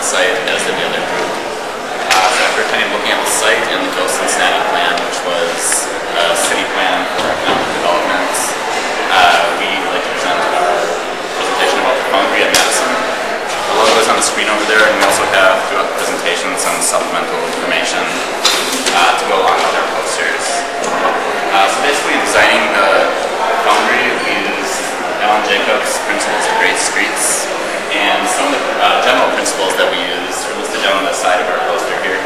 site as did the other group. So after kind of looking at the site and the Go Cincinnati plan, which was a city plan for economic development, we like to present a presentation about the Foundry at Madison. The logo is on the screen over there, and we also have throughout the presentation some supplemental information to go along with our posters. So basically in designing the Foundry, we use Alan Jacobs' principles of great streets, and some of the general principles that we use are listed down on the side of our poster here.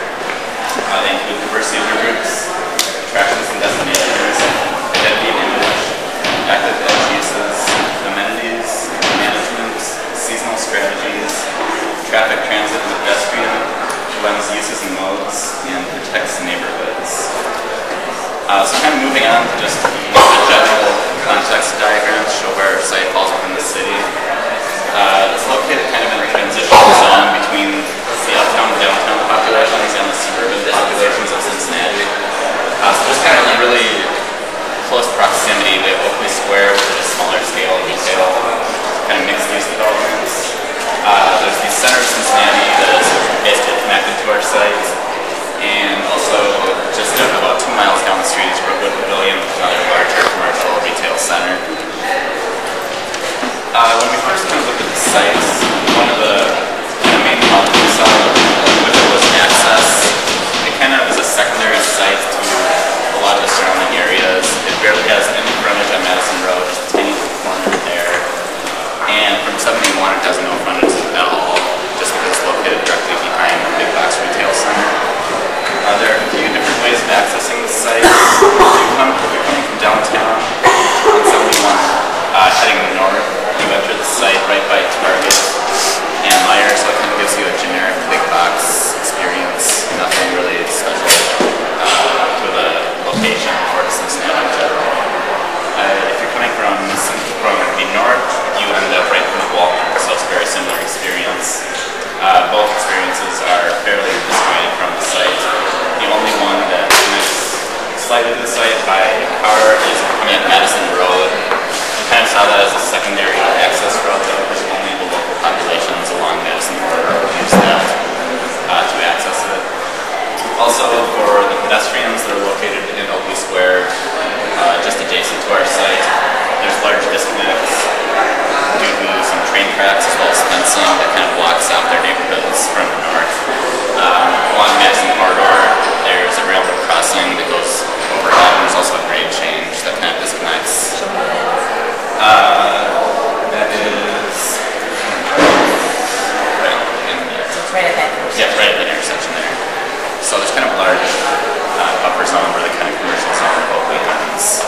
They include diversity of groups, attractions and destinations, identity and image, active edge uses, amenities, management, seasonal strategies, traffic transit and pedestrian, blends uses and modes, and protects neighborhoods. So kind of moving on to just the general context diagram to show where our site falls within the city. It's located kind of in a transitional zone between the uptown and downtown populations and the suburban populations of Cincinnati. So there's kind of really close proximity to Oakley Square, which is a smaller scale retail, kind of mixed use developments. There's the center of Cincinnati that is basically connected to our site, and also just about 2 miles down the street is Rookwood Pavilion, which is another larger commercial retail center. When we first kind of looked at the sites, one of the main problems we saw with it was access. It kind of is a secondary site to a lot of the surrounding areas. It barely has any frontage on Madison Road, just a tiny corner there. And from 71, it has no frontage at all, just because it's located directly behind the big box retail center. There are a few different ways of accessing the site. If you're coming from downtown on 71, heading north, you enter the site right by Target and Myers, so it kind of gives you a generic big box experience, nothing really special to the location or to Cincinnati in general. If you're coming from the north, you end up right from the Walmart, so it's a very similar experience. Both experiences are fairly disjointed from the site. The only one that connects slightly to the site by car is coming at Madison Road. We kind of saw that as a secondary access road, though, because only the local populations along Madison Road use that to access it. Also, for the pedestrians that are located in Oakley Square, just adjacent to our site, there's large disconnects due to some train tracks as well as fencing that kind of blocks out their neighborhoods from the north. Along the Madison corridor, there's a railroad crossing that goes overhead, and there's also a grade change that kind of disconnects. That is right in there. Right at that intersection. Yeah, right at that intersection there. So there's kind of a large buffer zone where the kind of commercial zone of Oakley ends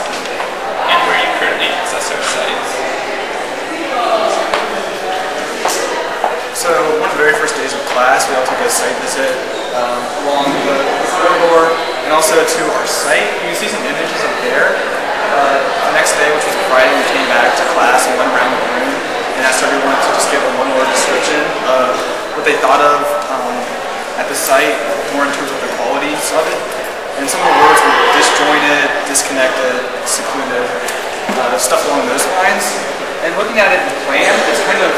and where you currently access our site. So one of the very first days of class, we all took a site visit along the corridor and also to our site. You can see some images up there. The next day, which was Friday, we came back to class and went around the room and asked everyone to just give a one-word description of what they thought of at the site, more in terms of the qualities of it. And some of the words were disjointed, disconnected, secluded, stuff along those lines. And looking at it in plan, it's kind of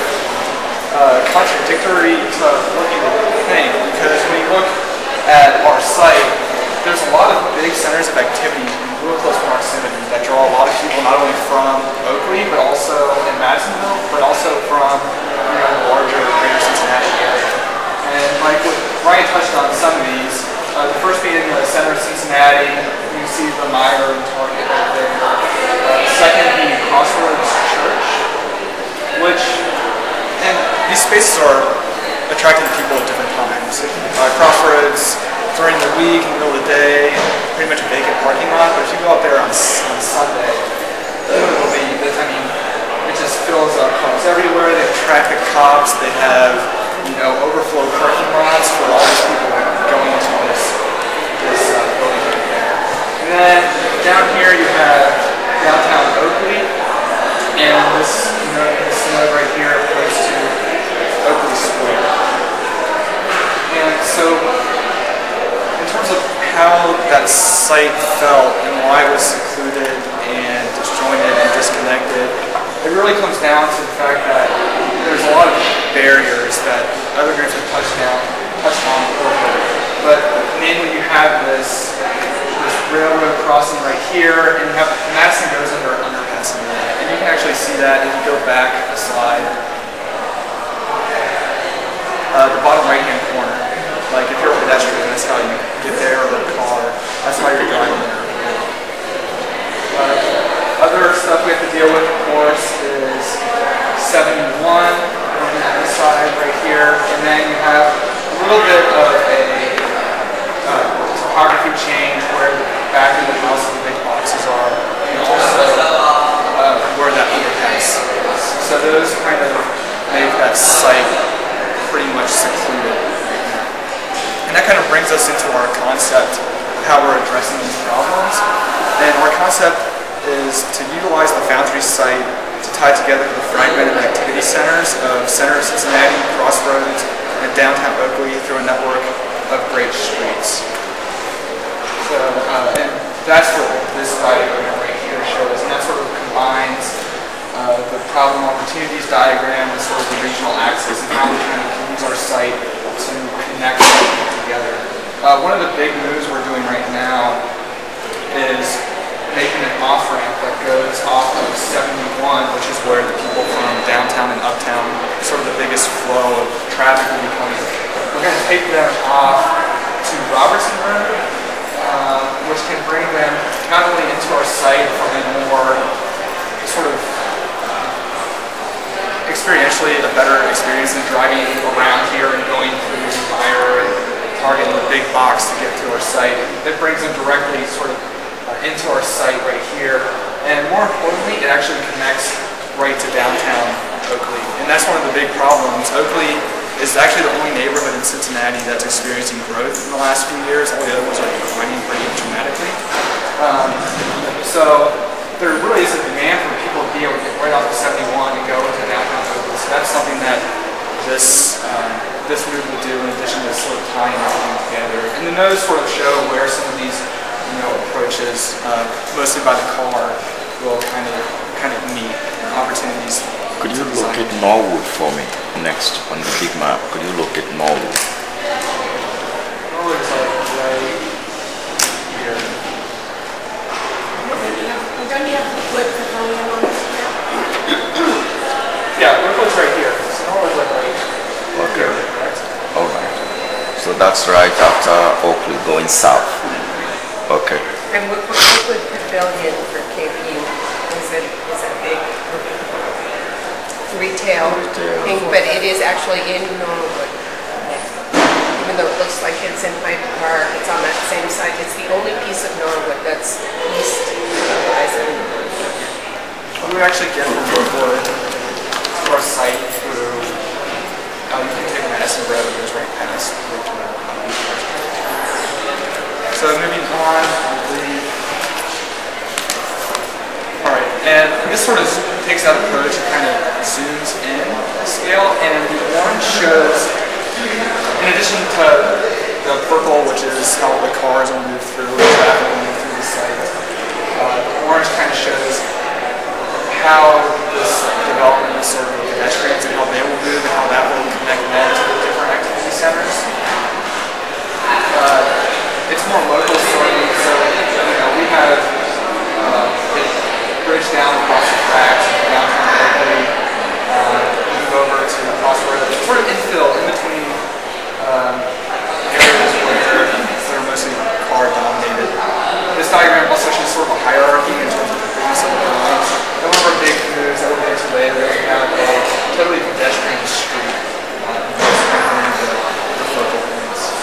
contradictory to what you would think, because when you look at our site, there's a lot of big centers of activity in real close proximity that draw a lot of people not only from Oakley, but also in Madisonville, but also from the larger greater Cincinnati area. And like what Ryan touched on some of these, the first being the center of Cincinnati, you can see the Meyer and Target right there. The second being Crossroads Church, which, and these spaces are attracting people at different times. Crossroads during the week, in the middle of the day, pretty much a vacant parking lot, but if you go up there on Sunday, it just fills up cars everywhere. They have traffic cops, they have, overflow parking lots for all these people going into this building right there. And then down here you have downtown Oakley, and this node right here goes to Oakley Square. And so, in terms of how that site felt and why it was secluded and disjointed and disconnected, it really comes down to the fact that there's a lot of barriers that other groups have touched on a little bit. But mainly you have this railroad crossing right here, and you have Madison goes under an underpass in there. And you can actually see that if you go back a slide. The bottom right-hand corner. Like if you're a pedestrian, that's how you get there, or a car. That's how you're driving there. Other stuff we have to deal with, of course, is 71 on this side right here, and then you have a little bit of a topography change where the back of the house and the big boxes are, and also where that underpass is. So those kind of make that site pretty much secluded right now. And that kind of brings us into our concept of how we're addressing these problems. And our concept is to utilize the Foundry site to tie together the fragmented activity centers of Center of Cincinnati, Crossroads, and downtown Oakley through a network of great streets. So, and that's what this diagram right here shows, and that sort of combines the problem opportunities diagram with sort of the regional axis and how we kind of use our site to connect everything together. One of the big moves we're doing right now is making an off-ramp that goes off of 71, which is where the people from downtown and uptown, sort of the biggest flow of traffic will be coming. We're going to take them off to Robertson Road, which can bring them not only into our site from a more sort of experientially a better experience than driving around here and going through the Meijer and Target in the big box to get to our site. It brings them directly sort of into our site right here, and more importantly, it actually connects right to downtown Oakley. And that's one of the big problems. Oakley is actually the only neighborhood in Cincinnati that's experiencing growth in the last few years. All the other ones are declining pretty dramatically. So there really is a demand for people to be able to get right off of 71 and go into downtown Oakley. So that's something that this move will do in addition to sort of tying everything together. And the nodes sort of show where some of these approaches, mostly by the car, will kind of meet opportunities. Could you locate Norwood for me next on the big map? Could you locate Norwood? Norwood is like right here. Don't you have to flip the phone on this map? Yeah, Norwood's right here. So Norwood's like right Okay. here, correct? Alright. So that's right after Oakley going south. Okay. And Woodwood Pavilion for KBU is a big retail thing, but it is actually in Norwood. Even though it looks like it's in Hyde Park, it's on that same side. It's the only piece of Norwood that's east of Madison. We would actually get from Norwood to our site through, you can take Madison Road, it goes right past Richmond. So moving on, I believe. Alright, and this sort of takes that approach and kind of zooms in the scale, and the orange shows, in addition to the purple, which is how the cars will move through, the traffic will move through the site, the orange kind of shows how this development is sort of pedestrians and how they will move and how that will connect them to the different activity centers. It's more local sort of, so we have it bridged down across the tracks from downtown Oakley, move over to Crossroads, sort of infill in between areas where they're mostly car dominated. This diagram also shows sort of a hierarchy in terms of the bigness of the lines. And one of our big moves that we'll get to later is we have a totally pedestrian street the focal points.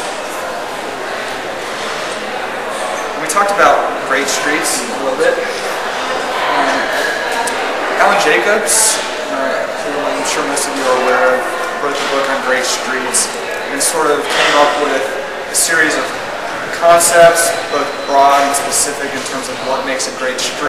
We talked about great streets a little bit. Alan Jacobs, who I'm sure most of you are aware of, wrote the book on great streets and sort of came up with a series of concepts, both broad and specific in terms of what makes a great street.